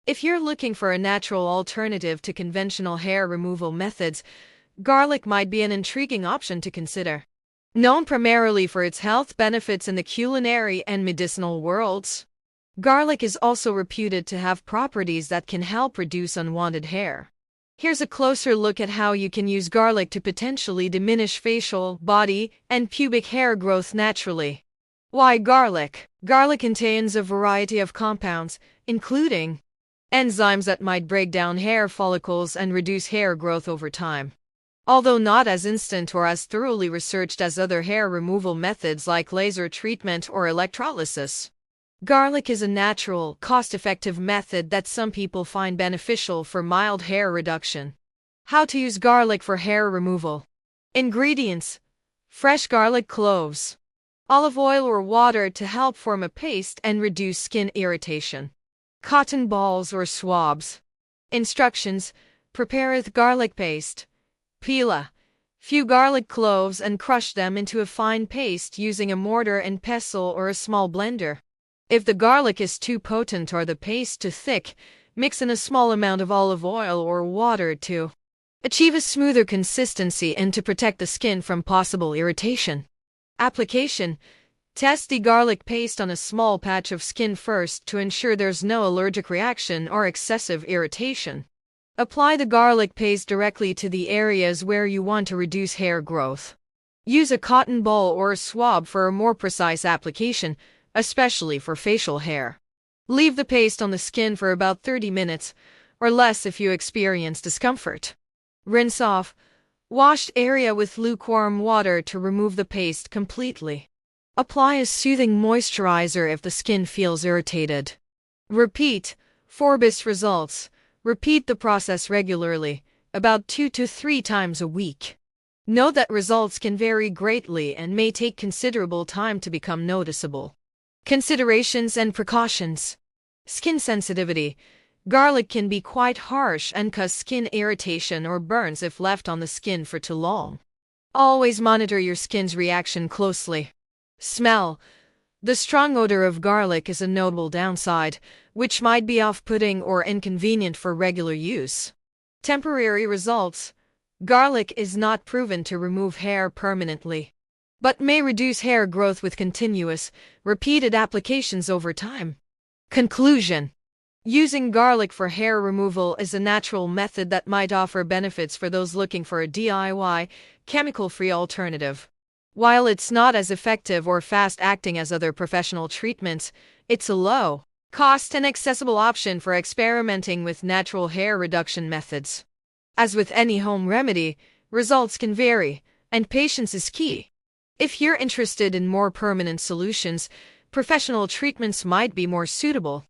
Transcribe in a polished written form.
If you're looking for a natural alternative to conventional hair removal methods, garlic might be an intriguing option to consider. Known primarily for its health benefits in the culinary and medicinal worlds, garlic is also reputed to have properties that can help reduce unwanted hair. Here's a closer look at how you can use garlic to potentially diminish facial, body, and pubic hair growth naturally. Why garlic? Garlic contains a variety of compounds, including enzymes that might break down hair follicles and reduce hair growth over time. Although not as instant or as thoroughly researched as other hair removal methods like laser treatment or electrolysis, garlic is a natural, cost-effective method that some people find beneficial for mild hair reduction. How to use garlic for hair removal. Ingredients: fresh garlic cloves, olive oil or water to help form a paste and reduce skin irritation, cotton balls or swabs. Instructions: prepare the garlic paste. Peel a few garlic cloves and crush them into a fine paste using a mortar and pestle or a small blender. If the garlic is too potent or the paste too thick, mix in a small amount of olive oil or water to achieve a smoother consistency and to protect the skin from possible irritation. Application: test the garlic paste on a small patch of skin first to ensure there's no allergic reaction or excessive irritation. Apply the garlic paste directly to the areas where you want to reduce hair growth. Use a cotton ball or a swab for a more precise application, especially for facial hair. Leave the paste on the skin for about 30 minutes, or less if you experience discomfort. Rinse off washed area with lukewarm water to remove the paste completely. Apply a soothing moisturizer if the skin feels irritated. Repeat for best results. Repeat the process regularly, about 2 to 3 times a week. Note that results can vary greatly and may take considerable time to become noticeable. Considerations and precautions. Skin sensitivity. Garlic can be quite harsh and cause skin irritation or burns if left on the skin for too long. Always monitor your skin's reaction closely. Smell. The strong odor of garlic is a notable downside, which might be off-putting or inconvenient for regular use. Temporary results. Garlic is not proven to remove hair permanently, but may reduce hair growth with continuous, repeated applications over time. Conclusion: using garlic for hair removal is a natural method that might offer benefits for those looking for a DIY, chemical-free alternative. While it's not as effective or fast-acting as other professional treatments, it's a low-cost and accessible option for experimenting with natural hair reduction methods. As with any home remedy, results can vary, and patience is key. If you're interested in more permanent solutions, professional treatments might be more suitable.